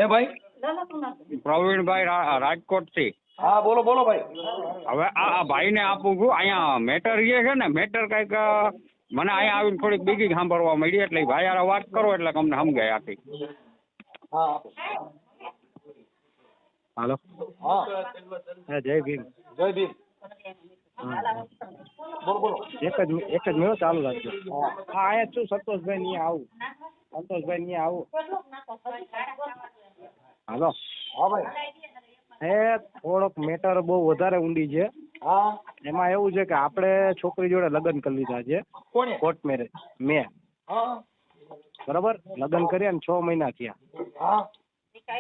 એ ભાઈ પ્રવીણભાઈ રાજકોટ થી. હા બોલો બોલો ભાઈ. હવે આ ભાઈ ને આપું છું અહીંયા મેટર જે છે ને મેટર કઈક મને અહીંયા આવીને થોડીક બીજી સાંભળવા મળી એટલે ભાઈ યાર વાત કરો એટલે તમને સમજાય આખી. હા હાલો. હા જય ભીમ. જય ભીમ. બોલો બોલો. એક જ મિનિટ ચાલુ રાખજો. હા અહીંયા છું સંતોષભાઈ ની આવું. સંતોષભાઈ ની આવું. હાલો. હા ભાઈ. એ થોડોક મેટર બહુ વધારે ઊંડી છે. હા એમાં એવું છે કે આપણે છોકરી જોડે લગ્ન કરી લીધા છે. કોને? કોર્ટ મેરેજ મેં. હા બરોબર લગ્ન કર્યા ને 6 મહિના થયા. હા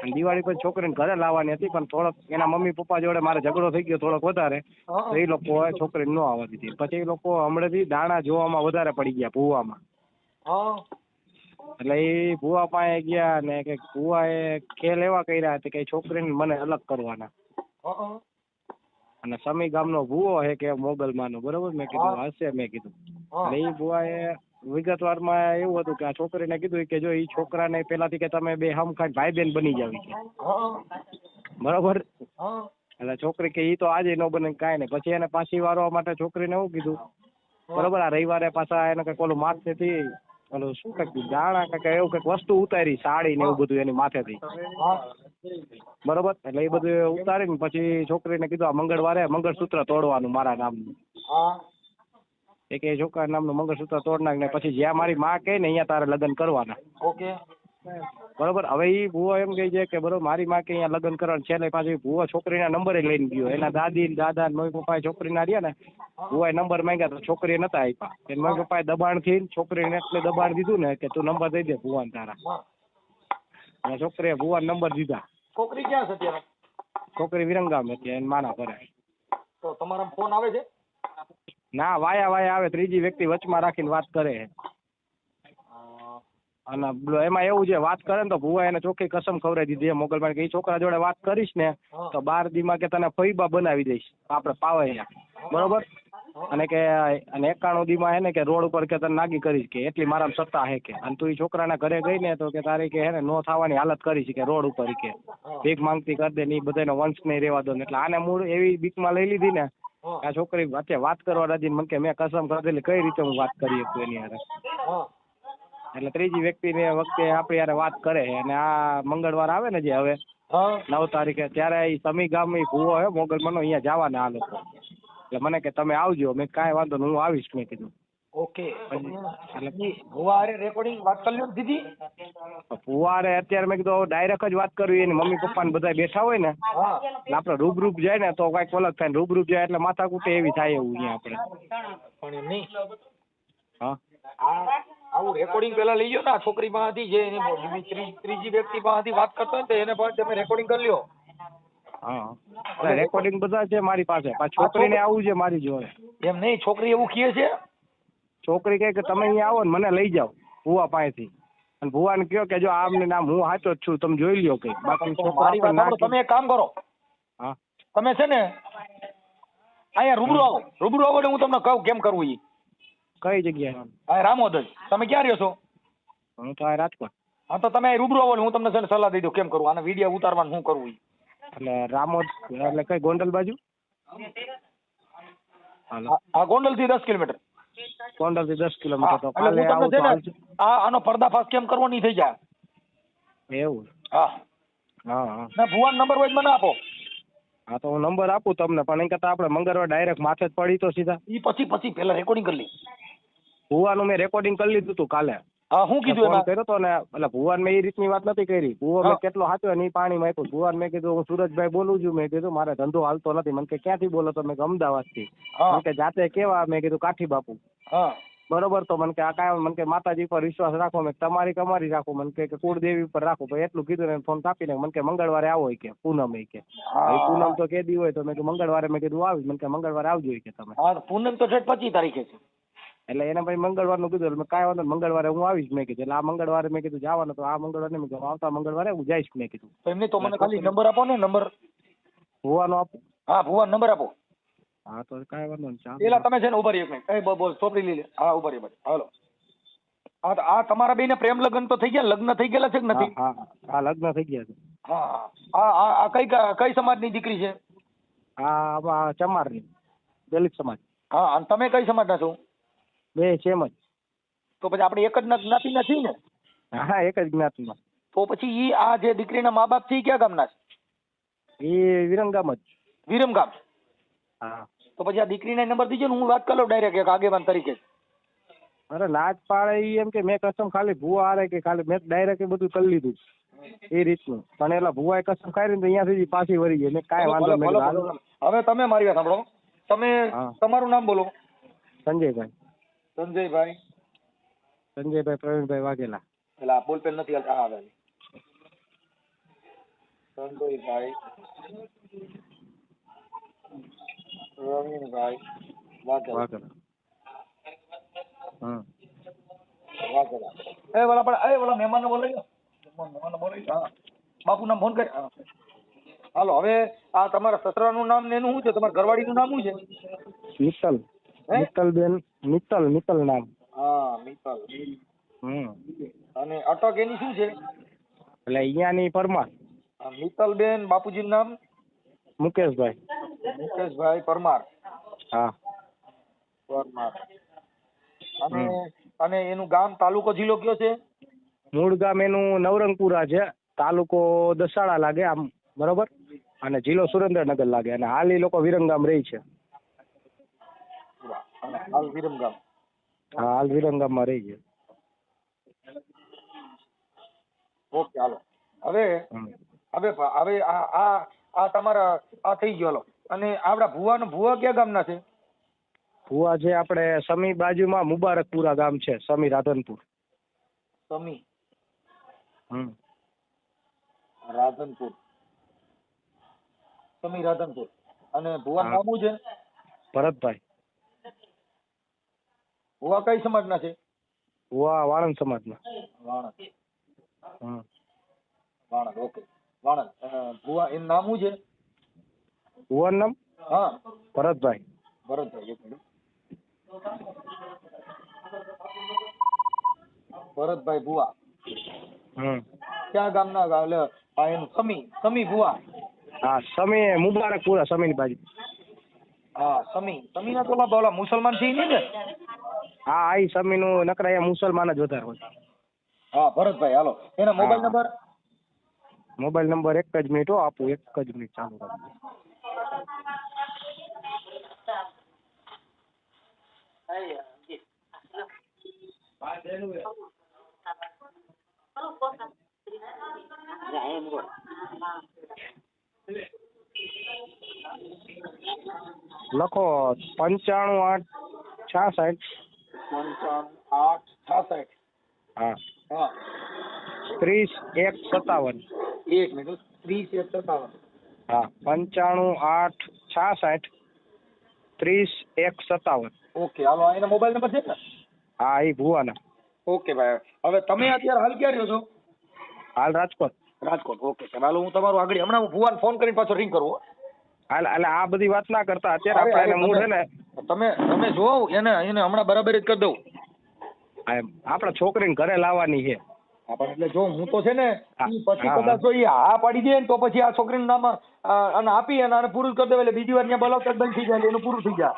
અને દિવાળી પછી છોકરીને ઘરે લાવવાની હતી પણ થોડોક એના મમ્મી પપ્પા જોડે મારે ઝઘડો થઈ ગયો થોડોક વધારે તો એ લોકો છોકરીને ન આવવા દીધી. પછી એ લોકો હમણાંથી દાણા જોવામાં વધારે પડી ગયા ભૂવામાં. હા એટલે એ ભૂવા પાસે ગયા ને કે ભૂવાએ ખેલ એવા કર્યા હતા કે છોકરીને મને અલગ કરવાના. હા અને સમી ગામનો ભૂવો છે કે મોગલમાનો બરોબર મેં કીધું હશે મેં કીધું. એટલે એ ભૂવાએ વિગતવારમાં એવું હતું કે આ છોકરીને કીધું કે જો એ છોકરાને પેલાથી કે તમે બે હમખાઈ ભાઈ બેન બની જાવ કે બરોબર. એટલે છોકરી કે ઈ તો આજે ન બને કાંઈ નહીં. પછી એને પાછી વારવા માટે છોકરીને એવું કીધું બરોબર આ રવિવારે પાછા એને કઈક ઓલું માથેથી ઓલું શું કઈક દાણા કઈક એવું કઈક વસ્તુ ઉતારી સાડી ને એવું બધું એની માથેથી બરોબર. એટલે એ બધું ઉતારીને પછી છોકરીને કીધું આ મંગળવારે મંગળસૂત્ર તોડવાનું મારા નામનું. એક એ છોકરા નામનું મંગળસૂત્ર તોડ નાખ ને પછી જ્યાં મારી માં કહે ને અહીંયા તારે લગ્ન કરવાના. ઓકે બરોબર. હવે એ ભૂવો એમ કહે છે કે બરોબર મારી માં કે અહીંયા લગ્ન કરવાનું છે ને પાછી ભૂવો છોકરીના નંબરે લઈને ગયો. એના દાદી દાદા મમ્મી પપ્પા છોકરીના રહ્યા ને ભૂવાએ નંબર માંગ્યા તો છોકરીએ નતા આપ્યા. એને મમ્મી પપ્પાએ દબાણથી છોકરીને એટલે દબાણ દીધું ને કે તું નંબર દઈ દે ભૂવાને તારા. અને છોકરીએ ભૂવાને નંબર દીધા. છોકરી ક્યાં છે અત્યારે? છોકરી વિરંગામ હતી એને માના ઘરે. તો તમારા ફોન આવે છે? ના વાયા આવે ત્રીજી વ્યક્તિ વચમાં રાખીને વાત કરે. અને એમાં એવું છે વાત કરે ને તો ભૂવા એને ચોખ્ખી કસમ ખવડાવી દીધી મોગલમાં કે એ છોકરા જોડે વાત કરીશ ને તો 12 દીમાં કે તને ફઈબા બનાવી દઈશ આપણે પાવૈયા બરોબર. અને કે અને 91 દીમાં હે ને કે રોડ ઉપર કે તને નાગી કરીશ કે એટલી મારામાં સત્તા હે કે. અને તું એ છોકરાના ઘરે ગઈ ને તો કે તારી કે હે ને નો થવાની હાલત કરીશ કે રોડ ઉપર કે ભીખ માંગતી કરી દે ને એ બધાનો વંશ નહીં રહેવા દો. એટલે આને મૂળ એવી બીકમાં લઈ લીધી ને આ છોકરી વચ્ચે વાત કરવા રાજી મને કે મેં કસમ ખાધેલી કઈ રીતે હું વાત કરી શકું એની હારે. એટલે ત્રીજી વ્યક્તિને વખતે આપણી યારે વાત કરે અને આ મંગળવાર આવે ને જે હવે 9 તારીખે ત્યારે એ સમી ગામ ભૂવો હે મોગલમાનો અહીંયા જવાના આ લોકો. એટલે મને કે તમે આવજો. મેં કાંઈ વાંધો નહીં હું આવીશ મેં કીધું. ઓકે એટલે ભૂવા હારે રેકોર્ડિંગ વાત કરી લ્યો દીધી. ભૂવારે અત્યારે મેં કીધું ડાયરેક્ટ જ વાત કરવી એની મમ્મી પપ્પા ને બધા બેઠા હોય ને એટલે આપણે રૂબરૂપ જાય ને તો કઈક અલગ થાય. રૂબરૂપ જાય એટલે માથા કૂટે એવી થાય એવું અહીંયા આપણે. પણ નહીં હા આવું રેકોર્ડિંગ પેલા લઈ લો ને છોકરી પાસેથી જે એની ત્રીજી વ્યક્તિ પાસેથી વાત કરતો હોય ને તો એને પણ તમે રેકોર્ડિંગ કરી લ્યો. હા રેકોર્ડિંગ બધા છે મારી પાસે. છોકરીને આવું છે મારી જોડે. એમ નહીં છોકરી એવું કહે છે. છોકરી કહે કે તમે અહીંયા આવો ને મને લઈ જાઓ ભૂવા પાસેથી. અને ભૂવાને કહો કે જો આમને નામ હું સાચો જ છું તમે જોઈ લ્યો કઈ. બાકી મારી વાત સાંભળો, તમે એક કામ કરો. હા તમે છે ને અહીંયા રૂબરૂ આવો. રૂબરૂ આવો એટલે હું તમને કહું કેમ કરવું ઈ. કઈ જગ્યાએ? હા રામોદ જ. તમે ક્યાં રહ્યો છો? હું તો આ રાજકોટ. હા તો તમે રૂબરૂ આવો હું તમને છે ને સલાહ દઈ દઉં કેમ કરવું. આને વિડીયો ઉતારવાનું શું કરવું ઈ. એટલે રામોદ એટલે કઈ ગોંડલ બાજુ? હા ગોંડલ થી 10 કિલોમીટર. ગોંડલ થી 10 કિલોમીટર. તો એટલે કાલે હું તમને આવું છે તો ને આનો પર્દાફાશ કેમ કરવો નહીં થઈ જાય. એવું? હા હા હા ના ભુવન નંબર હોય મને આપો. હા તો હું નંબર આપું તમને પણ એ કરતા આપણે મંગળવાર ડાયરેક્ટ માથે જ પડી તો સીધા. ઈ પછી પેલા રેકોર્ડિંગ કરી લી. ભુવાનું મેં રેકોર્ડિંગ કરી લીધું હતું કાલે. હા શું કીધું ફોન કર્યો તો ને એટલે ભુવાન મેં એ રીતની વાત નથી કરી. ભુવો મેં કેટલો સાચો ને એ પાણીમાં આપ્યું. ભુવાન મેં કીધું હું સુરજભાઈ બોલું છું. મેં કીધું મારે ધંધો હાલતો નથી. મને કે ક્યાંથી બોલો તો મેં અમદાવાદ થી. મને કે જાતે કેવા? મેં કીધું કાઠી બાપુ. બરોબર. તો મને કે આ કાંઈ મને કે માતાજી પર વિશ્વાસ રાખો. મેં તમારી કમારી રાખો. મને કે કુળદેવી ઉપર રાખો. ભાઈ એટલું કીધું ને ફોન કાપી ને મને કે મંગળવારે આવો કે પૂનમ કે પૂનમ તો કેદી હોય તો મેં મંગળવારે મેં કીધું આવીશ. મને કે મંગળવારે આવજો કે તમે. હા પૂનમ તો 25 તારીખે છે. એટલે એને ભાઈ મંગળવારનું કીધું. એટલે કાંઈ વાંધો મંગળવારે હું આવીશ મેં કીધું. એટલે આ મંગળવારે મેં કીધું જવાનું તો આ મંગળવારે મેં કીધું આવતા મંગળવારે હું જઈશ મેં કીધું. એમની તો મને ખાલી નંબર આપો ને. નંબર ભુવાનો આપો. હા ભુવાનો નંબર આપો. હા તો કાંઈ વાંધો નહીં. પેલા તમે છે ને ઉભા રહી એક મિનિટ. બોલ ચોપડી લઈ લે. હા ઉભા રહી. હાલો આ તમારા બેને પ્રેમ લગ્ન તો થઈ ગયા, લગ્ન થઈ ગયેલા છે કે નથી? હા હા હા લગ્ન થઈ ગયા છે. હા આ કઈ સમાજની દીકરી છે? આ ચમારની દલિત સમાજ. હા, અને તમે કઈ સમાજના છો? બે સેમ જ. તો પછી આપણે એક જ જ્ઞાતિના છીએ ને? હા એક જ જ્ઞાતિમાં. તો પછી ઈ આ જે દીકરીના મા બાપ છે ઈ ક્યાં ગામના છે? એ વિરમગામ જ. વિરમગામ. હા. તો પછી આ દીકરીના નંબર દીજો ને, હું વાત કરી લઉં ડાયરેક્ટ એક આગેવાન તરીકે. અરે લાજ પાડે ઈ એમ કે મેં કસમ ખાલી ભૂવા હારે કે ખાલી મેં ડાયરેક્ટ એ બધું કરી લીધું એ રીતનું. પણ એલા ભૂવાએ કસમ ખાઈ ને અહીંયા સુધી પાછી વળી ગઈ. મેં કાંઈ વાંધો નહીં. હવે તમે મારી વાત સાંભળો, તમે તમારું નામ બોલો. સંજયભાઈ. સંજયભાઈ. સંજયભાઈ પ્રવીણભાઈ વાઘેલા. એટલે બોલપેન નથી હાલતા. હા ભાઈ સંજયભાઈ પ્રવીણભાઈ વાઘેલા. વાઘેલા. ઓલા મહેમાનને બોલાવી લો. મહેમાનને બોલાવી લો. હા બાપુ નામ ફોન કરી. હા હાલો. હવે આ તમારા સસરાનું નામ ને એનું શું છે? તમારા ઘરવાળીનું નામ શું છે? મિત્તલ. મિત્તલબેન. મિત્તલ નામ. હા મિત્તલ. અને અટક એની શું છે? એટલે અહીંયાની પરમાર. મિત્તલબેન. બાપુજીનું નામ? મુકેશભાઈ. મુકેશભાઈ પરમાર. હા પરમાર. અને એનું ગામ, તાલુકો, જિલ્લો કયો છે? મૂળ ગામ એનું નવરંગપુરા છે, તાલુકો દસાડા લાગે આમ બરોબર, અને જિલ્લો સુરેન્દ્રનગર લાગે, અને હાલ એ લોકો વિરમગામ રહી છે. હાલ વિરમગામ. હા હાલ વિરમગામમાં રહી છે. ઓકે હાલો. હવે આ તમારા આ થઈ ગયો. હાલો. અને આપડા ભુવા ક્યાં ગામના છે? ભુવા છે આપણે સમી બાજુમાં મુબારકપુરા ગામ છે, સમી રાધનપુર. સમી રાધનપુર. સમી રાધનપુર. અને ભુવા નામ શું છે? ભરતભાઈ. ભુવા કઈ સમાજના છે? ભુવા વાણંદ સમાજના. વાણંદ. વાણંદ. ઓકે વાણંદ. ભુવા એનું નામ શું છે? ભુવાનું નામ? હા ભરતભાઈ. ભરતભાઈ. એક મિનિટ. ભરતભાઈ ભુવા. ક્યાં ગામના? એટલે એનું સમી ભુવા. હા સમી મુબારકપુરા, સમીની બાજુ. હા સમી ના તો બોલા મુસલમાન છે ને? હા આ સમી નું નકરા અહીંયા મુસલમાન જ વધારે હોય. હા ભરતભાઈ. હાલો. એના મોબાઈલ નંબર? મોબાઈલ નંબર એક જ મિનિટ આપું, એક જ મિનિટ ચાલુ રાખજો. લખો 95 866. 95 866. હા હા 30 1 57. એક મિનિટ. 30 1 57. હા 95 8 66 30 1 57. ઓકે હાલો. એનો મોબાઈલ નંબર છે ને? હા એ ભુવાના. ઓકે ભાઈ. હવે તમે અત્યારે હાલ ક્યાં રહ્યો છો? હાલ રાજકોટ. રાજકોટ. ઓકે હાલો. હું તમારું આગળ હમણાં હું ભુવાને ફોન કરીને પાછો રિંગ કરું. હાલ એટલે આ બધી વાત ના કરતા અત્યારે આપણે એને મૂળ છે ને તમે જોવો એને હમણાં બરાબર જ કરી દઉં. આપણા છોકરીને ઘરે લાવવાની છે. એટલે જો હું તો છે ને પછી કદાચ જો એ હા પાડી દે ને તો પછી આ છોકરીનું નામ અને આપી અને પૂરું કરી દે, એટલે બીજી વાર ત્યાં બોલાવતા બંધ થઈ જાય, એનું પૂરું થઈ જાય.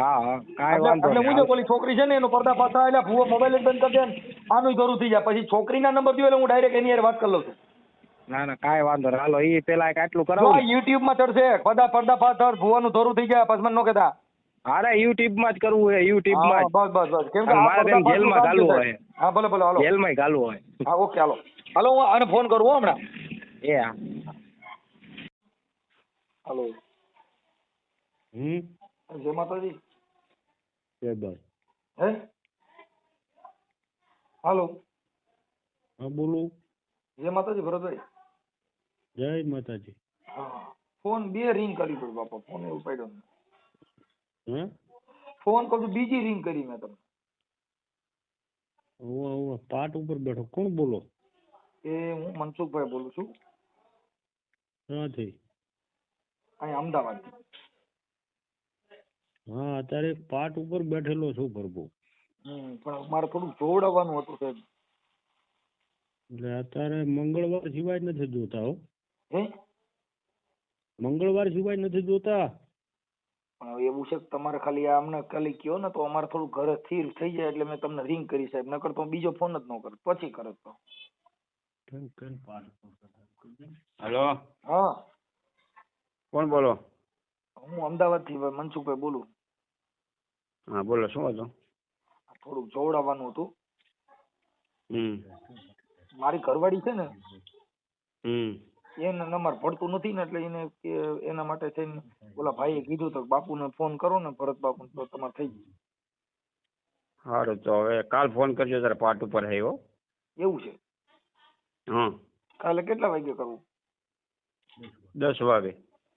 હા હા કાંઈ વાંધો એટલે હું નહીં. ઓલી છોકરી છે ને એનો પડદા પાછા એટલે ભૂવો મોબાઈલ જ બંધ કરી દે ને આનું ધરું થઈ જાય. પછી છોકરીના નંબર દો એટલે હું ડાયરેક્ટ એની હારે વાત કરી લઉં છું. ના ના કાંઈ વાંધો નહીં. હાલો એ પેલા આટલું જો કરાવો. યુટ્યુબ માં ચડશે પડદા પાછળ ભૂવાનું ધરું થઈ જાય, પછી મને ન કહેતા. અરે યુટ્યુબ માં જ કરવું હોય, યુટ્યુબ માં જ. બસ કેમ કે મારે તેમ જેલમાં ઘાલવું હોય. હા ભલે હાલો. જેલમાં ઘાલવું હોય. હા ઓકે હાલો. હું આને ફોન કરું હમણાં. એ હા. હાલો. જય માતાજી. જય બસ. હે હાલો. હા બોલો. જય માતાજી ભરતભાઈ. જય માતાજી. હા ફોન 2 રિંગ કરી દો બાપા, ફોન ઉપાડ્યો હે ફોન કરું બીજી રિંગ કરી મેં તમને. ઓવા પાટ ઉપર બેઠો. કોણ બોલો? એ હું મનસુખભાઈ બોલું છું. ક્યાંથી? અહીં અમદાવાદ. હા અત્યારે પાટ ઉપર બેઠેલો છું પ્રભુ. પણ મારે થોડું જોવડાવવાનું હતું સાહેબ. એટલે અત્યારે મંગળવાર સિવાય નથી જોતા હો. હે મંગળવાર સિવાય નથી જોતા. પણ હવે એવું છે કે તમારે ખાલી આ અમને ખાલી કયો ને તો અમારે થોડું ઘરે સ્થિર થઈ જાય એટલે મેં તમને રિંગ કરી સાહેબ, નકર તો હું બીજો ફોન જ ન કરું, પછી કરત તો. હેલો, હા કોણ બોલો? હું અમદાવાદ થી મનસુખભાઈ બોલું. હા બોલો, શું હતું? થોડુંક જોવડાવવાનું હતું. હમ મારી ઘરવાળી છે ને હમ એને નંબર પડતું નથી ને એટલે એને એના માટે થઈને ઓલા ભાઈએ કીધું તો બાપુને ફોન કરો ને, ભરત બાપુ, તો તમારે થઈ ગયું. સારું, તો હવે કાલ ફોન કરજો તારે પાર્ટ ઉપર હે હો. એવું છે? હા, કાલે કેટલા વાગે કરવું? 10 વાગે.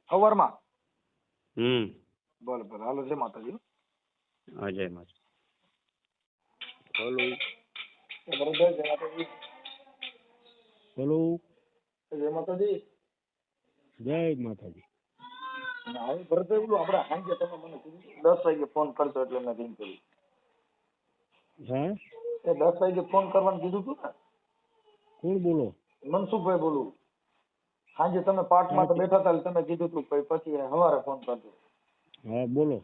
સવારમાં? બરાબર, ભલે હાલો, જય માતાજી. હા જય માતા. હેલો ભરતભાઈ જય માતાજી. હેલો, જય માતાજી. જય માતાજી. હવે ભરતભાઈ બોલું, આપણે સાંજે તમે મને કીધું 10 વાગે ફોન કરજો એટલે મેં રિંગ કરી. હા, એ 10 વાગે ફોન કરવાનું કીધું હતું ને? કોણ બોલો? મનસુખભાઈ બોલું. સાંજે તમે પાર્ટમાં તો બેઠા હતા એટલે તમે કીધું હતું પછી સવારે ફોન કરજો. હા બોલો.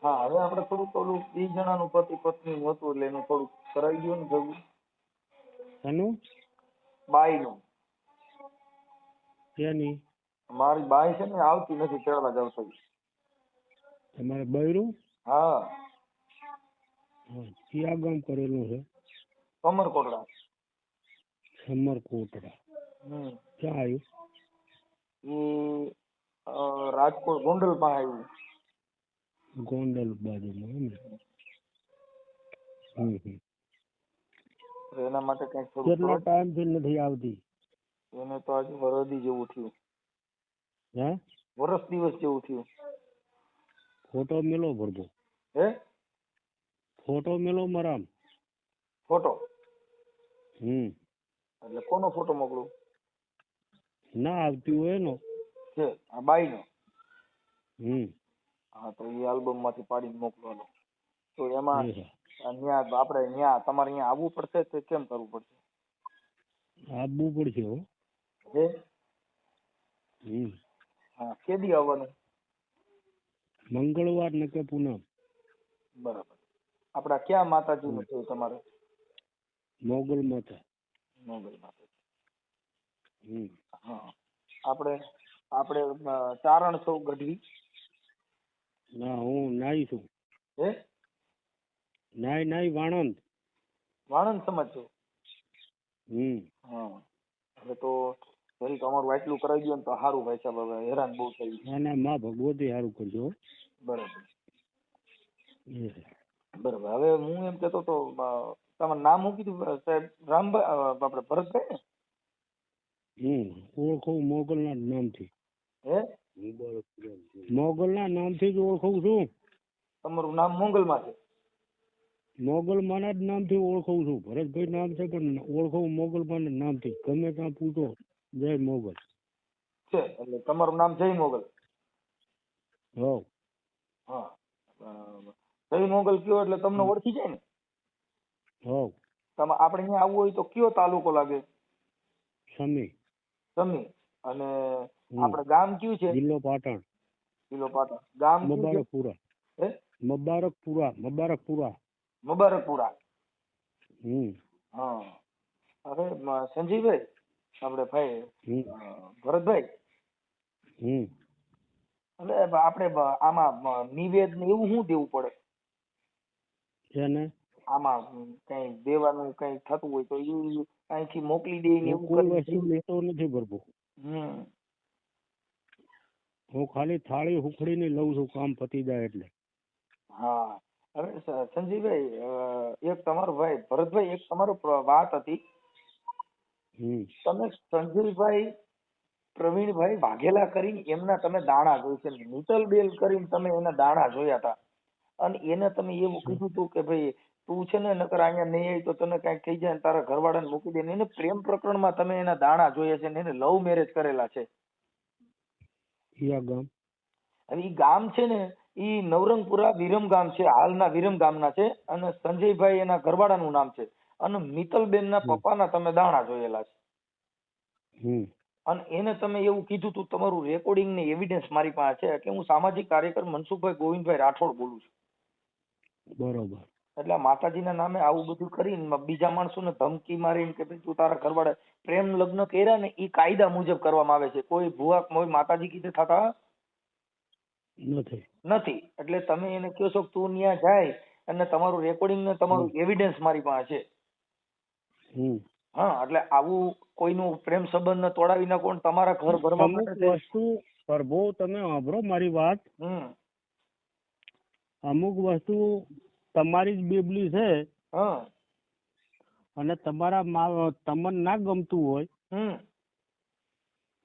હા, હવે આપણે થોડુંક ઓલું 2 જણાનું પતિ પત્ની હતું એટલે એનું થોડુંક કરાવી દો ને ભેગું. શાનું? બાઈનું. ક્યાંની? મારી બાઈ છે ને આવતી નથી તેડવા જાવ તો. તમારે બૈરું? હા, હા, ક્યાં ગામ કરેલું છે? કમરકોટડા. સમરકોટડા. ક્યાં આવ્યું? એ રાજકોટ ગોંડલ પાસે આવ્યું. ગોંડલ બાજુમાં એમ ને? તો એના માટે કઈક થોડું કેટલા ટાઈમથી નથી આવતી? એને તો આજે વરદી જેવું થયું. હા, વરસ દિવસ જેવું થયું. ફોટો મેલો ભરતો. હે? ફોટો મેલો મારામ. ફોટો? એટલે કોનો ફોટો મોકલું? ના આવતી હોય એનો. છે આ બાઈનો? હમ હા, તો એ આલ્બમ માંથી પાડીને મોકલવાનો. તો એમાં એ હા. અહીંયા આપણે અહીંયા તમારે અહીંયા આવવું પડશે કે કેમ કરવું પડશે? આવવું પડશે હો. હે? હમ હા, કેદી આવવાનું? મંગળવાર ને કે પૂનમ. બરાબર. આપડા ક્યાં માતાજીનું છે તમારે? મોગલ માતા. મોગલ માતાજી. હમ હા, આપણે આપણે ચારણ છો ગઢવી? ના, હું નાઈ છું. હે? નાઈ વાણંદ. વાણંદ સમાજ છો? હમ હા, હવે તો જરીક અમારું આટલું કરાવી દો ને તો સારું ભાઈ સાહેબ, હવે હેરાન બહુ થઈ. ના ના, માં ભગવતી સારું કરજો. બરાબર. એ બરાબર. હવે હું એમ કહેતો તો તમારું નામ શું કીધું સાહેબ? રામભાઈ, આપણે ભરતભાઈ ને? ઓળખું મોગલના નામથી. હે? મોગલના નામથી જ ઓળખું છું. તમારું નામ મોગલમાં છે? મોગલમાના જ નામથી ઓળખું છું. ભરતભાઈ નામ છે પણ ઓળખું મોગલમાના નામથી. ગમે ત્યાં પૂછો જય મોગલ છે. એટલે તમારું નામ જય મોગલ? હો. હા, જય મોગલ કયો એટલે તમને ઓળખી જાય ને? હો. તમે આપણે અહીંયા આવવું હોય તો કયો તાલુકો લાગે? સમી. સમી. અને આપણે ગામ કયું છે? જિલ્લો પાટણ. જિલ્લો પાટણ. ગામ કયું છે? મુબારકપુરા. હે? મુબારકપુરા. મુબારકપુરા. હા. અરે સંજીવભાઈ, આપણે ભાઈ ભરતભાઈ, એટલે આપણે આમાં નિવેદ ને એવું શું દેવું પડે? એને આમાં કઈ દેવાનું કઈ થતું હોય તો એ અહીંથી મોકલી દે ને એવું કોઈ વસ્તુ લેતો નથી પ્રભુ. હું ખાલી થાળી હુખડીને લઉં છું કામ પતી જાય એટલે. હા. હવે સંજીવભાઈ, એક તમારો ભાઈ ભરતભાઈ, એક તમારો વાત હતી. તમે સંજયભાઈ પ્રવીણભાઈ વાઘેલા કરીને એમના તમે દાણા જોઈ છે, નીતલબેલ કરીને તમે એના દાણા જોયા હતા, અને એને તમે એવું કીધું હતું કે ભાઈ તું છે ને નકર અહીંયા નહીં આવી તો તને કઈક થઈ જાય ને તારા ઘરવાળાને મૂકી દે. એને પ્રેમ પ્રકરણમાં તમે એના દાણા જોયા છે ને એને લવ મેરેજ કરેલા છે. કયા ગામ? હવે એ ગામ છે ને ઈ નવરંગપુરા વિરમ ગામ છે, હાલના વિરમ ગામના છે, અને સંજયભાઈ એના ઘરવાળાનું નામ છે, અને મિત્તલબેનના પપ્પાના તમે દાણા જોયેલા છે. હમ અને એને તમે એવું કીધું તું, તમારું રેકોર્ડિંગ ને એવિડન્સ મારી પાસે છે. એટલે હું સામાજિક કાર્યકર મનસુખભાઈ ગોવિંદભાઈ રાઠોડ બોલું છું. બરોબર. એટલે આ માતાજીના નામે આવું બધું કરીને બીજા માણસોને ધમકી મારીને કે ભાઈ તું તારા ઘરવાળા પ્રેમ લગ્ન કર્યા ને એ કાયદા મુજબ કરવામાં આવે છે. કોઈ ભુવા કોઈ માતાજી કીધે થતા નથી. નથી. એટલે તમે એને કહો છો કે તું ત્યાં જાય અને તમારું રેકોર્ડિંગ ને તમારું એવિડન્સ મારી પાસે છે. હમ હા, એટલે આવું કોઈનું પ્રેમ સંબંધ ને તોડાવી નાખો ને તમારા ઘર ભરવા અમુક માટે વસ્તુ પ્રભુ તમે સાંભળો મારી વાત. અમુક વસ્તુ તમારી જ બેબલી છે હા અને તમારા તમને ના ગમતું હોય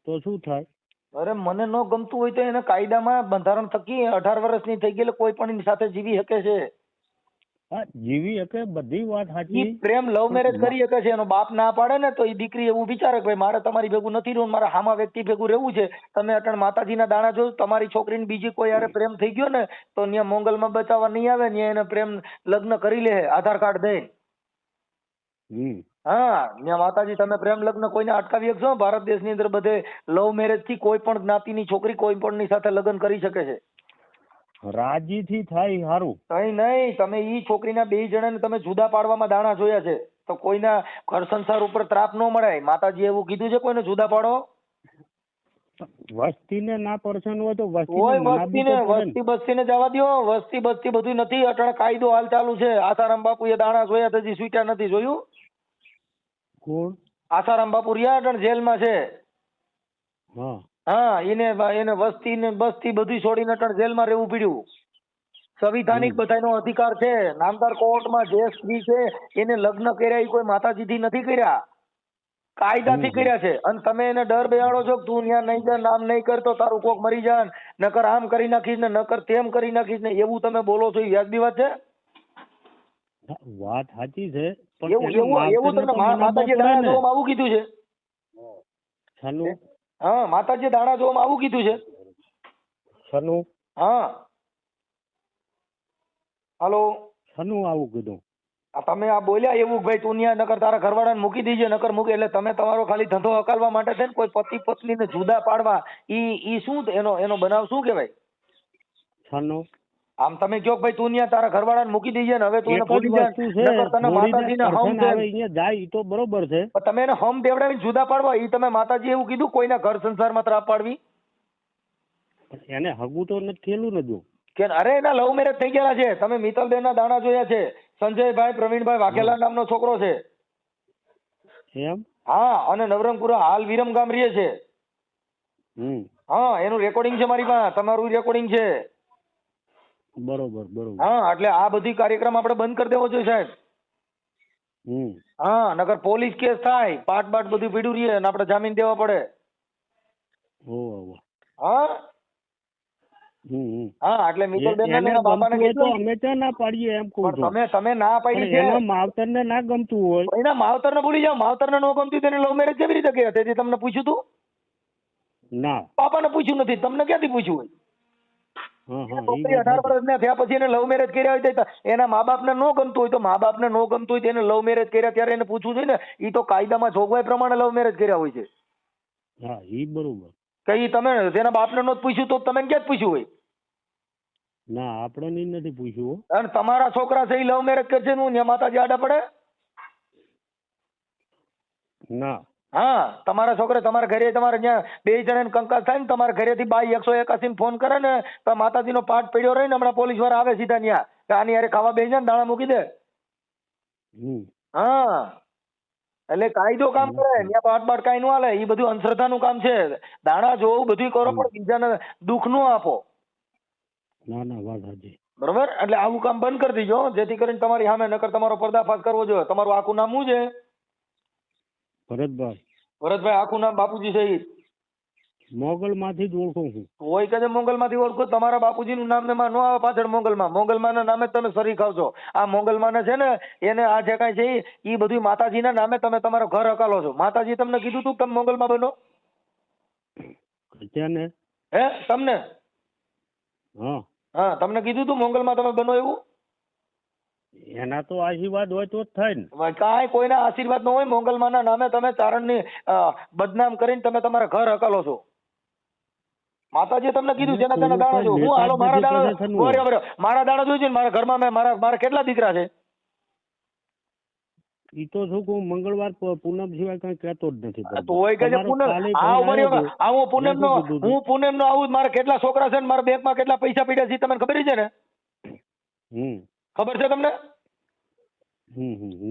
તો શું થાય? અરે મને ન ગમતું હોય તો એને કાયદામાં બંધારણ થકી 18 વર્ષની થઈ ગયેલી કોઈ પણ એની સાથે જીવી શકે છે. હા, જીવી શકે, બધી વાત સાચી. ઈ પ્રેમ લવ મેરેજ કરી શકે છે. એનો બાપ ના પાડે ને તો એ દીકરી એવું વિચારે કે ભાઈ મારે તમારી ભેગું નથી રહેવું, મારે હામા વ્યક્તિ ભેગું રહેવું છે. તમે અટણ માતાજીના દાણા જો તમારી છોકરીને બીજી કોઈ હારે પ્રેમ થઈ ગયો ને તો ત્યાં મોંગલમાં બચાવવા નહીં આવે, ત્યાં એને પ્રેમ લગ્ન કરી લે આધાર કાર્ડ દઈને. હા, ત્યાં માતાજી તમે પ્રેમ લગ્ન કોઈને અટકાવી શકશો? ભારત દેશની અંદર બધે લવ મેરેજ થી કોઈ પણ જ્ઞાતિની છોકરી કોઈ પણ ની સાથે લગ્ન કરી શકે છે. રાજી થી થાય સારું. કઈ નહીં, તમે ઈ છોકરીના 2 જણાને તમે જુદા પાડવામાં દાણા જોયા છે તો કોઈના ઘર સંસાર ઉપર ત્રાપ ન મળે. માતાજી એવું કીધું છે કોઈને જુદા પાડો? વસ્તીને ના પરસન હોય તો વસ્તી બસ્તીને જવા દો. વસ્તી બસ્તી બધું નથી. અટાણે કાયદો હાલ ચાલુ છે. આસારામ બાપુ એ દાણા જોયા તો હજી છૂટ્યા નથી. જોયું? કોણ? આસારામ બાપુ રહ્યા અટાણે જેલમાં છે. હા હા, એને વસ્તી ને બસ્તી બધું છોડીને અટાણે જેલમાં રહેવું પડ્યું. સંવિધાનિક બધાનો અધિકાર છે. નામદાર કોર્ટમાં જે સ્ત્રી છે એને લગ્ન કર્યા એ કોઈ માતાજીથી નથી કર્યા, કાયદાથી કર્યા છે. અને તમે એને ડર બેહાડો છો કે તું ત્યાં નહીં જા, નામ નહીં કરતો તારું કોક મરી જાય, નકર આમ કરી નાખીશ ને નકર તેમ કરી નાખીશ ને, એવું તમે બોલો છો. એ વ્યાજબી વાત છે? વાત સાચી છે, એવું તમને માતાજી દાણા જોવામાં આવું કીધું છે? હા, માતાજી દાણા જોવામાં આવું કીધું છે? હા, હાલો, આવું કીધું? તમે આ બોલ્યા એવું ભાઈ તું ત્યાં નકર તારા ઘરવાળાને મૂકી દીજે, નકર મૂકી. એટલે તમે તમારો ખાલી ધંધો હકાલવા માટે છે ને કોઈ પતિ પત્ની ને જુદા પાડવા, ઈ શું એનો બનાવ શું કહેવાય? આમ તમે કહો ભાઈ તું ત્યાં તારા ઘરવાળાને મૂકી દીજે ને હવે તું ભૂલી જા, નકર તને માતાજીને હમ જાય તો બરોબર છે. તમે એને હમ દેવડાવીને જુદા પાડવા, ઈ તમે માતાજી એવું કીધું કોઈના ઘર સંસારમાં ત્રાપ પાડવી? એને હગું તો નથી થયેલું ને જો કે અરે એના લવ મેરેજ થઈ ગયેલા છે. તમે મિત્તલબેનના દાણા જોયા છે. સંજયભાઈ પ્રવીણભાઈ વાઘેલા નામનો છોકરો છે. એમ? હા, અને નવરંગપુરા હાલ વિરમ ગામ રહે છે. હા, એનું રેકોર્ડિંગ છે મારી પાસે, તમારું રેકોર્ડિંગ છે. બરોબર. હા, એટલે આ બધી કાર્યક્રમ આપણે બંધ કરી દેવો જોઈએ સાહેબ. હા, નકર પોલીસ કેસ થાય, પાટ બધું પીડ્યું રહીએ અને આપણે જામીન દેવા પડે. હા હા, એટલે મિત્તલબેન ના બાપાને કીધું અમે ત્યાં ના પાડીએ એમ કહું છું. તમે ના પાડી છે. એના માવતરને ના ગમતું હોય, એના માવતરને ભૂલી જાઓ. માવતરને ન ગમતું તેને લવ મેરેજ કેવી રીતે કર્યા? તેથી તમને પૂછ્યું તું? ના, પાપાને પૂછ્યું નથી. તમને ક્યાંથી પૂછ્યું હોય? 18 વર્ષના થયા પછી એને લવ મેરેજ કર્યા હોય તો એના મા બાપને ન ગમતું હોય તો મા બાપને ન ગમતું હોય તો એને લવ મેરેજ કર્યા ત્યારે એને પૂછવું જોઈએ ને. એ તો કાયદામાં જોગવાઈ પ્રમાણે લવ મેરેજ કર્યા હોય છે. હા, એ બરોબર. કઈ તમે તેના બાપને ન પૂછ્યું તો તમે ક્યાં પૂછ્યું હોય? ના, આપણે નથી પૂછ્યું. અને તમારા છોકરા છે એ લવ મેરેજ કરશે હું ત્યાં માતાજી આડા પડે? ના. હા, તમારા છોકરા તમારા ઘરે તમારે ત્યાં 2 જણાને કંકાસ થાય ને તમારા ઘરેથી બાઈ 181 ફોન કરે ને તો માતાજીનો પાઠ પડ્યો રહી ને હમણાં પોલીસ વાળા આવે સીધા ત્યાં કે આની હારે ખાવા બેસી જાય ને દાણા મૂકી દે. હા, એટલે કાયદો કામ કરે. ત્યાં પાઠ કાંઈ ન હાલે. એ બધું અંધશ્રદ્ધાનું કામ છે. દાણા જોવું બધું કરો પણ બીજાને દુઃખ ન આપો. ના, વાત સાચી. બરોબર? એટલે આવું કામ બંધ કરી દીજો જેથી કરીને તમારી સામે નકર તમારો પર્દાફાશ કરવો જોઈએ. તમારું આખું નામ શું છે? ભરતભાઈ આખું નામ બાપુજી સહિત? મોગલમાંથી જ ઓળખું છું. કોઈ કદે મોગલમાંથી ઓળખો? તમારા બાપુજીનું નામ એમાં ન આવે પાછળ મોગલમાં ના નામે તમે સરી ખાવ છો. આ મોગલમાં છે ને એને આ જે કાંઈ છે એ બધું માતાજીના નામે તમે તમારો ઘર હકાલો છો. માતાજી તમને કીધું તું તમે મોગલમાં બનો? હે, તમને? હા, હા, તમને કીધું તું મોંગલમાં તમે બનો એવું? એના તો આશીર્વાદ હોય તો જ થાય ને. કાંઈ કોઈના આશીર્વાદ ન હોય. મોંગલમાના નામે તમે ચારણની બદનામ કરીને તમે તમારા ઘર હકાલો છો. માતાજીએ તમને કીધું જેના તેના દાણા જો. હું હાલો મારા દાણા બરાબર, મારા દાણા જોઈ છે ને મારા ઘરમાં મારા કેટલા દીકરા છે? ઈ તો શું કહું, મંગળવાર પૂનમ સિવાય કઈ કહેતો જ નથી. તોય કે પૂનમ હું પૂનમ નો આવું મારા કેટલા છોકરા છે ને મારા બેંકમાં કેટલા પૈસા પડ્યા છે તમને ખબર છે ને? ખબર છે તમને?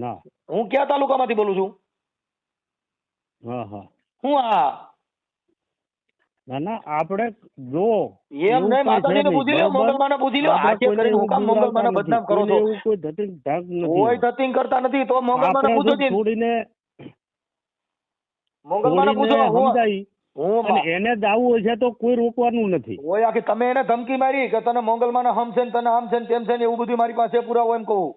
ના. હું કયા તાલુકામાંથી બોલું છું? હું ના ના, આપણે જો એમ નહીં, માતાજીને પૂછી લો, મોગલમાને પૂછી લો. આ જે કરીને હું કામ મોગલમાને બદનામ કરો છો? કોઈ ધતિંગ ધાક નથી, કોઈ ધતિંગ કરતા નથી. તો મોગલમાને પૂછો છે, છોડીને મોગલમાને પૂછો. હું એને જ આવું હશે તો કોઈ રોકવાનું નથી. ઓય આખી તમે એને ધમકી મારી કે તને મોગલમાને હમ છે ને તને આમ છે ને તેમ છે ને એવું બધું મારી પાસે પુરાવો એમ કહું.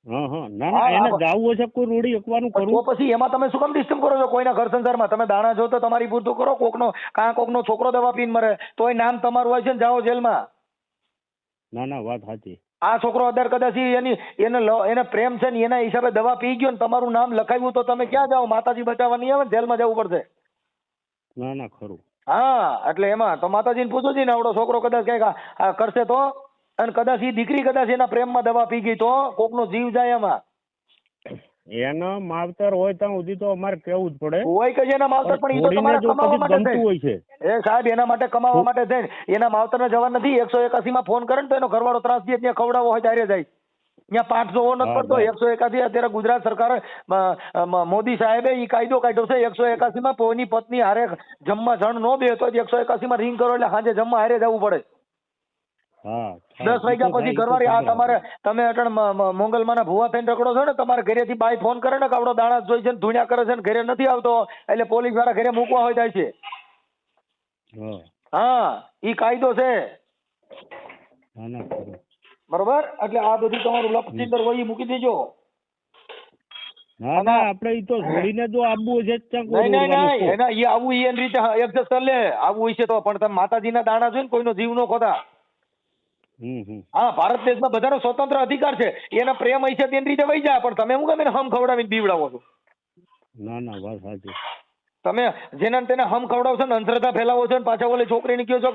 ના ના, એને જાવું હશે કોઈ રોડી એકવાનું કરું. તો પછી એમાં તમે શું કામ ડિસ્ટર્બ કરો છો કોઈના ઘર સંસારમાં? તમે દાણા જો તો તમારી પૂરતું કરો. કોકનો છોકરો દવા પીને મરે તોય નામ તમારું હોય છે ને જાઓ જેલમાં. ના ના, વાત સાચી. આ છોકરો અદર કદાચ એને પ્રેમ છે ને એના હિસાબે દવા પી ગયો ને તમારું નામ લખાવ્યું તો તમે ક્યાં જાઓ? માતાજી બચાવવા નહીં આવે ને, જેલમાં જવું પડશે. ના ના, ખરું. હા, એટલે એમાં તો માતાજીને પૂછો છે ને આવડો છોકરો કદાચ કઈક કરશે તો, અને કદાચ એ દીકરી કદાચ એના પ્રેમમાં દવા પી ગઈ તો કોકનો જીવ જાય એમાં. એનો માવતર હોય ત્યાં સુધી તો અમારે કેવું જ પડે. હોય કે એના માવતર, પણ એ તો તમારે કમાવા માટે હોય છે. એ સાહેબ એના માટે કમાવા માટે થઈને એના માવતરને જવા નથી. 181 માં ફોન કરે ને તો એનો ઘરવાળો ત્રાસ દે ત્યાં ખવડાવો હોય ત્યારે જાય. ત્યાં પાઠ જોવો નથી પડતો. 181 અત્યારે ગુજરાત સરકાર મોદી સાહેબે એ કાયદો કાઢ્યો છે. 181 માં કોઈની પત્ની હારે જમવા જણ નો બે તો 181 માં રિંગ કરો એટલે સાંજે જમવા હારે જવું પડે. 10 વાગ્યા પછી ઘરવાળી આ તમારે તમે અટણ મોંગલમાના ભુવા થઈને રખડો છો ને, તમારે ઘરેથી બાઈ ફોન કરે ને કે આવડો દાણા જોઈ છે ને ધૂણ્યા કરે છે ને ઘરે નથી આવતો એટલે પોલીસ વાળા ઘરે મૂકવા હોય જાય છે. હા, ઈ કાયદો છે. બરોબર, એટલે આ બધું તમારું લપચિંદર હોય મૂકી દેજો. ના ના, આપણે ઈ તો છોડીને જો આવવું છે નહીં એના એ આવું એની રીતે એડજસ્ટ કરી લે. આવું હોય છે તો પણ તમે માતાજીના દાણા જોઈને કોઈનો જીવ નો ખોતા. હા, ભારત દેશમાં બધાનો સ્વતંત્ર અધિકાર છે. એના પ્રેમ હોય છે તેની રીતે વહી જાય, પણ તમે શું કામ એને હમ ખવડાવીને બીવડાવો છો? ના ના, વાત સાચી. તમે જેના તેને હમ ખવડાવશો ને અંધશ્રદ્ધા ફેલાવો છો ને પાછા ઓલી છોકરીને કહો છો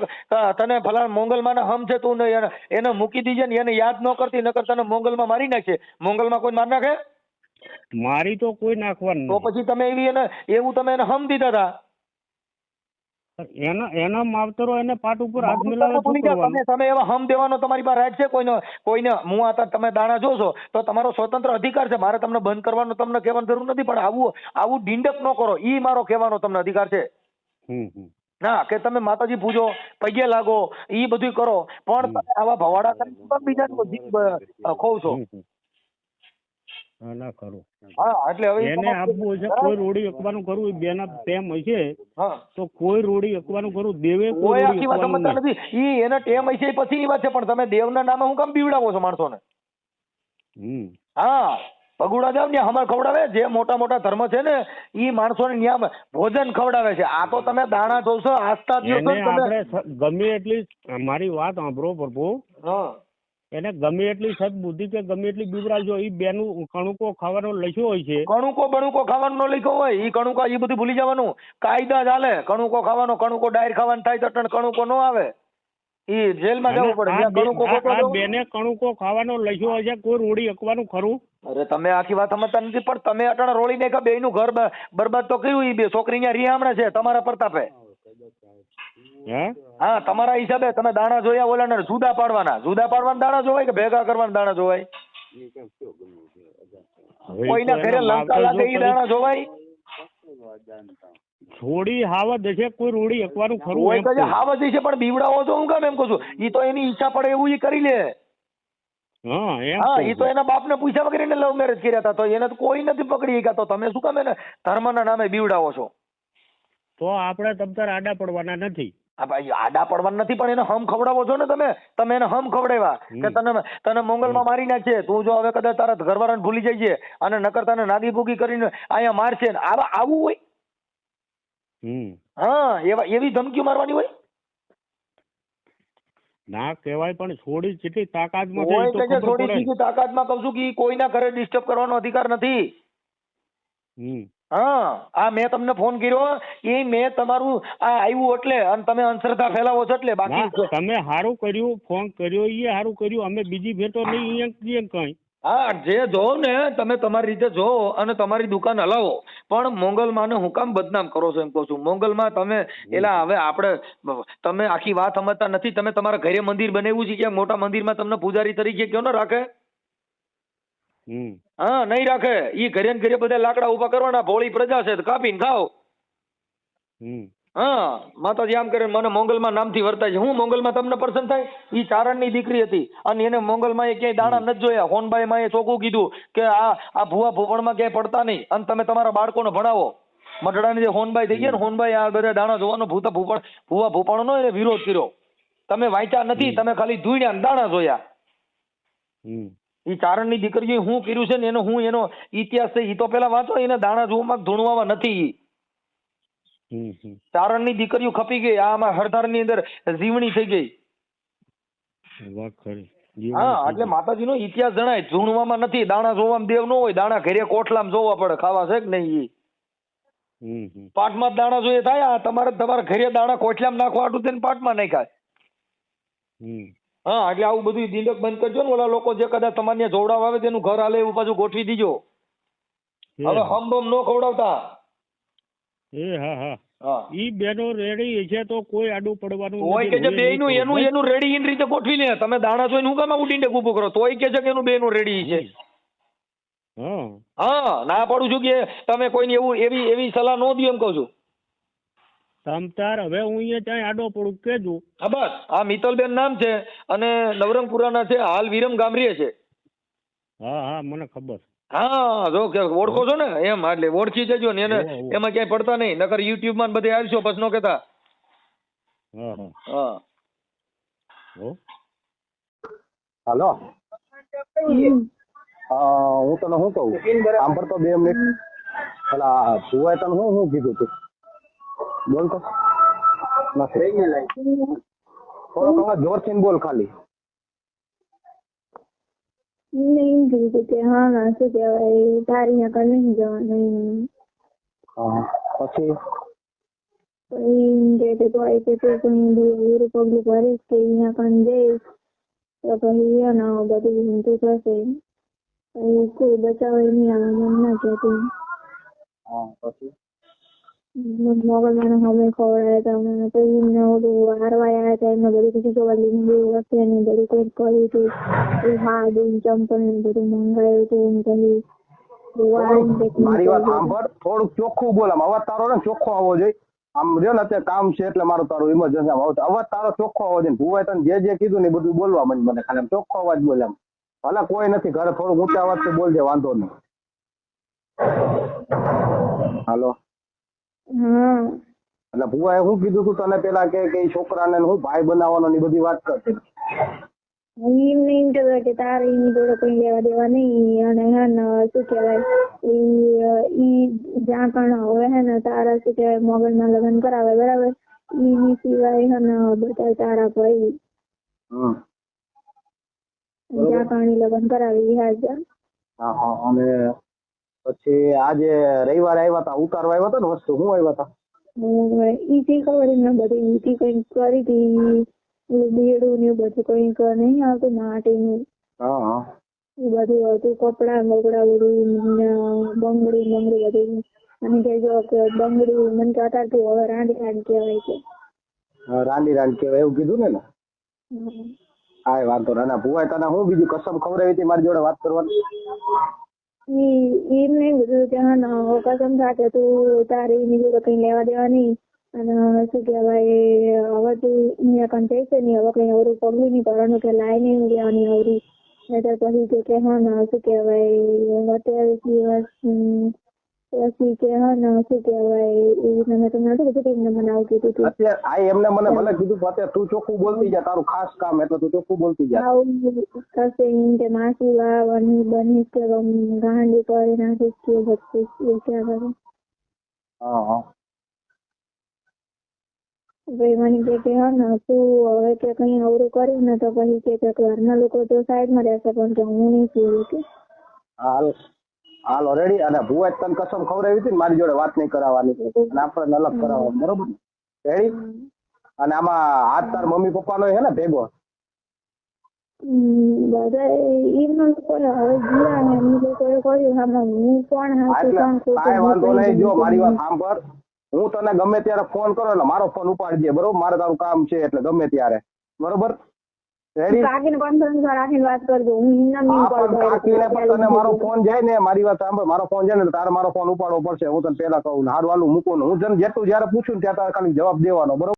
તને ફલાણા મોંગલમાં હમ છે, તું એને મૂકી દીજે ને એને યાદ ન કરતી, નકર તને મોંગલમાં મારી નાખે. મોંગલમાં કોઈ મારી નાખે? મારી તો કોઈ નાખવાનું. તો પછી તમે એવું તમે એને હમ દીધા હતા. એના માવતરો એને પાટ ઉપર હાથ મિલાવે. તમે એવા હમ દેવાનો તમારી પાસે રાઈટ છે? કોઈને હું આ તમે દાણા જોશો તો તમારો સ્વતંત્ર અધિકાર છે. મારે તમને બંધ કરવાનો તમને કહેવાની જરૂર નથી, પણ આવું ડીંડક ન કરો ઈ મારો કહેવાનો તમને અધિકાર છે. ના કે તમે માતાજી પૂજો, પગે લાગો, ઈ બધું કરો, પણ તમે આવા ભવાડા કરીને બીજા ખોવ છો. ના ખરું. હા, એટલે હવે એને આપવું હશે કોઈ રોડી એકવાનું કરવું, બેના ટેમ હશે તો કોઈ રોડી એકવાનું કરવું, દેવે કોઈ આખી વાત સમજતા નથી. ઈ એને ટેમ હશે પછીની વાત છે, પણ તમે દેવના નામે હું કામ બીવડાવો છો માણસોને? હા, પગુડા જાવ ને હમણાં ખવડાવે. જે મોટા મોટા ધર્મ છે ને ઈ માણસોને ન્યા ભોજન ખવડાવે છે. આ તો તમે દાણા જોશો, આસ્થા આપણે ગમે એટલી મારી વાત સાંભળો પ્રભુ, એને ગમે એટલી સદબુદ્ધિ કે ગમે એટલી બીવરાજો, એ બેનું કણુકો ખાવાનો લખ્યો હોય છે. બણુકો ખાવાનો લખ્યો હોય, ઈ કણુકો ઈ બધું ભૂલી જવાનું. કાયદા ચાલે. કણુકો ખાવાનો, કણુકો ડાયર ખાવાનું થાય તો ટણ કણુકો નો આવે, ઈ જેલમાં જવું પડે. બેને કણુકો ખાવાનો લખ્યો હોય છે, કોઈ રોડી એકવાનું ખરું? અરે તમે આખી વાત સમજતા નથી, પણ તમે અટણ રોળી ને બે નું ઘર બરબાદ તો કર્યું. ઈ બે છોકરી અહીંયા રિહામણે છે તમારા પ્રતાપે. હા, તમારા હિસાબે તમે દાણા જોયા ઓલા જુદા પાડવાના દાણા જોવાય કે ભેગા કરવાના દાણા જોવાય? કોઈના ઘરે લંકા લાગે ઈ દાણા જોવાય? થોડી હાવત હશે, કોઈ રોડી એકવાનું ખરું? હોય તો હાવત હશે, પણ બીવડાવો તો હું કામ એમ કહું છું. ઈ તો એની ઈચ્છા પડે એવું ઈ કરી લે. હા, ઈ તો એના બાપને પૂછ્યા વગર એને લવ મેરેજ કર્યા હતા, તો એને તો કોઈ નથી પકડી શક્યા. તો તમે શું કામ એને ધર્મના નામે બીવડાવો છો? તો આપણે તમતાર આડા પડવાના નથી. આડા પડવાના નથી, પણ એને હમ ખવડાવો છો ને તમે એને હમ ખવડાવ્યા કે તને મોંગલમાં મારી નાખશે. તું જો હવે કદાચ તારા ઘરવાળાને ભૂલી જાય છે અને નકર તને નાગી ભૂગી કરીને અહીંયા મારશે ને, આવું હોય? હા, એવી ધમકીઓ મારવાની હોય? ના કહેવાય પણ છોડી કેટલી તાકાતમાં છે કોઈ એ તો કે છે ખબર થોડી પડે ને. સીધી તાકાતમાં કહું છું કે ઈ કોઈના ઘરે ડિસ્ટર્બ કરવાનો અધિકાર નથી. હમ. હા, આ મેં તમને ફોન કર્યો એ મેં તમારું આ આવ્યું એટલે અને તમે અંધશ્રદ્ધા ફેલાવો છો એટલે, ના બાકી તમે સારું કર્યું ફોન કર્યો એ સારું કર્યું, અમે બીજી ભેટો નહીં અહીંયા કઈ. હા, જે જોવો ને તમે તમારી રીતે જોવો અને તમારી દુકાન હલાવો, પણ મોંગલમાં હું કામ બદનામ કરો છો એમ કહું છું. મોંગલમાં તમે એલા હવે આપણે તમે આખી વાત સમજતા નથી. તમે તમારા ઘરે મંદિર બનાવ્યું છે કે મોટા મંદિરમાં તમને પૂજારી તરીકે કયો ને રાખે? હમ. હા, નહીં રાખે. ઈ ઘરે ને ઘરે બધા લાકડા ઉભા કરવાના, ભોળી પ્રજા છે તો કાપીને ખાઓ. હમ. હા, માતાજી આમ કરે મને મોંગલમાં નામથી વર્તાય છે. હું મોંગલમાં તમને પસંદ થાય? ઈ ચારણની દીકરી હતી અને એને મોંગલમાં એ ક્યાંય દાણા નથી જોયા. હોનબાઈ માં એ ચોખ્ખું કીધું કે આ ભૂવા ભૂપણમાં ક્યાંય પડતા નહીં અને તમે તમારા બાળકોને ભણાવો. મઢડાની જે હોનબાઈ થઈ ગયા ને, હોનબાઈ આ બધા દાણા જોવાનો ભૂવા ભૂપણનો એને વિરોધ કર્યો. તમે વાંચ્યા નથી, તમે ખાલી ધૂળ્યા ને દાણા જોયા. હમ. ઈ ચારણની દીકરીએ શું કર્યું છે ને એનો ઇતિહાસ છે ઈ તો પેલા વાંચો. એને દાણા જોવામાં ધૂણવામાં નથી. હમ. હમ. ચારણની દીકરીઓ ખપી ગઈ. આમાં હળધારની અંદર જીવણી થઈ ગઈ. વાત ખરી. હા, એટલે માતાજીનો ઇતિહાસ જણાય. ઝૂણવામાં નથી, દાણા જોવામાં દેવ ન હોય. દાણા ઘરે કોઠલામાં જોવા પડે, ખાવા છે કે નહીં. હમ. હમ. પાટમાં જ દાણા જોઈએ થાય. આ તમારા ઘરે દાણા કોઠલામાં નાખવા આટું તેને પાટમાં નાખાય. હમ. હા, એટલે આવું બધું દિંડક બંધ કરજો ને. ઓલા લોકો જે કદાચ તમારે ત્યાં જોવડાવ આવે તેનું ઘર હાલે એવું પાછું ગોઠવી દીજો. હવે હમ ન ખવડાવતા. હા હા હા, ઈ બેનો રેડી છે તો કોઈ આડું પડવાનું તોય કે છે બેયનું એનું રેડી એની રીતે ગોઠવી લે. તમે દાણા જોઈને હું કામ આવું ડીંડક ઊભું કરો? તોય કે છે કે એનું બેયનું રેડી છે. હા. હા, ના પાડું છું કે તમે કોઈને એવી સલાહ ન દો એમ કહું છું. તમતાર હવે હું અહીંયા ત્યાં આડો પડું કેજો. હા, બસ આ મિત્તલબેન નામ છે અને નવરંગપુરાના છે, હાલ વિરમ ગામરીએ છે. હા હા મને ખબર. હા, જો કે ઓળખો છો ને એમ, એટલે ઓળખી જજો ને એને. એમાં ક્યાંય પડતા નહીં, નકર યુટ્યુબ માં બધે આવશો પછી નો કહેતા. હા હા. હા. હાલો, હું તને શું કહું, સાંભળતો 2 મિનિટ. પેલા ભુવાએ તને શું કીધું તું બોલ તો. થોડોક અવાજ જોરથી બોલ ખાલી. એમ કીધું કે હા શું કહેવાય તારી અહીંયા કઈ નહીં જવાનું. પછી કે તો કે તું કઈ પગલું ભરીશ કે અહીંયા કઈ જઈશ તો પછી એના બધું હિંદુ થશે. કોઈ બચાવે નહીં આવે એમ ના કહેતી. પછી મોગલમાં અમે ખવડાયા હતા અમે પછી એમને ઓલું હારવાયા હતા. એમને બધું કીધું કે લીંબુ વખતે ને બધું કંઈક કર્યું હતું. હા બેન ચંપલ ને બધું મંગાવ્યું હતું. મારી વાત સાંભળ, થોડુંક ચોખ્ખું બોલ. આમ અવાજ તારો ને ચોખ્ખો આવવો જોઈએ. આમ જો ને અત્યારે કામ છે એટલે મારું તારું ઇમરજન્સી અવાજ તારો ચોખ્ખો આવવો જોઈએ. ભુવાએ તને જે કીધું ને બધું બોલવા મને ખાલી આમ ચોખ્ખો અવાજ બોલે. આમ ભલે કોઈ નથી ઘરે, થોડું ઊંચા અવાજથી બોલજે, વાંધો નહીં. હાલો. હા, એટલે ભુવાએ શું કીધું તું તને પેલા કે છોકરાને હું ભાઈ બનાવવાનો ની બધી વાત કરતી? એમ નહીં કે તારે એની જોડે કઈ લેવા દેવા નહીં. અને હે ને શું કહેવાય ઈ જ્યાં પણ હવે હે ને તારા શું કહેવાય મોગલમાં લગ્ન કરાવે બરાબર. એની સિવાય હે ને બધા તારા ભાઈ જ્યાં પાણી લગ્ન કરાવી હાજર. હા હા. અને પછી આજે રવિવારે આવ્યા હતા, ઉતારવા આવ્યા હતા ને વસ્તુ, શું આવ્યા હતા? ઈથી ખબર એમને બધું ઈથી કઈક કરી હતી. બેડું ને બધું કઈક નહીં આવતું માટીનું. હા હા. એ બધું હતું. કપડા બગડા બધું બંગડી બધું. અને કે જો કે બંગડી મને કહેતા તું હવે રાંડી કહેવાય છે. રાંડી કહેવાય એવું કીધું ને? હા વાંધો ના. ભુવાએ તને હું બીજું કસમ ખવડાવી હતી મારી જોડે વાત કરવાની? એમ નહીં બધું ત્યાં કસમ સાથે તું તારી એની જોડે કઈ લેવા દેવા નહીં. અને શું કહેવાય હવે તું અહીંયા કઈ જઈશે નહીં. હવે કઈ અવરું પગલું નહીં કરવાનું કે લાઈ નહીં લેવાની અવરી. પછી કે હા ને શું કહેવાય 28 દિવસ પછી કે હા ને શું કહેવાય એવી રીતે મેં તમને નતું કીધું એમને મને આવું કીધું હતું. અત્યારે આ એમને મને ભલે કીધું અત્યારે તું ચોખ્ખું બોલતી જા, તારું ખાસ કામ એટલે તું ચોખ્ખું બોલતી જા. આવું થશે એમ કે માસી બનીશ કે ગાંડી કરી નાખીશ કે બચીશ એ ક્યાં કરે. હા હા. ભાઈ મને કે હા ને તું હવે કે કઈ અવરું કર્યું ને તો પછી કે ઘરના લોકો તો સાઈડમાં રહેશે પણ કે હું નહીં છું કે હાલો રેડી. અને ભુવાએ તને કસમ ખવડાવી હતી ને મારી જોડે વાત નહીં કરાવવાની અને આપણને અલગ કરાવવા, બરોબર રેડી. અને આમાં હાથ તાર મમ્મી પપ્પાનો છે ને ભેગો? બધા એમના લોકો હવે ગયા ને એમની લોકોએ કર્યું આમાં હું પણ એટલે કાંઈ વાંધો નહીં. જો મારી વાત સાંભળ, હું તને ગમે ત્યારે ફોન કરો એટલે મારો ફોન ઉપાડજે, બરોબર? મારે તારું કામ છે એટલે ગમે ત્યારે, બરોબર રેડી. કાકીને કોન્ફરન્સ રાખીને વાત કરજો. હું એમના નહીં પણ કાકીને પણ તને મારો ફોન જાય ને, મારી વાત સાંભળ, મારો ફોન જાય ને તારે મારો ફોન ઉપાડવો પડશે. હું તને પેલા કહું, હારું હાલું મૂકું. હું તને જેટલું જયારે પૂછું ને ત્યાં તારે ખાલી જવાબ દેવાનો, બરોબર?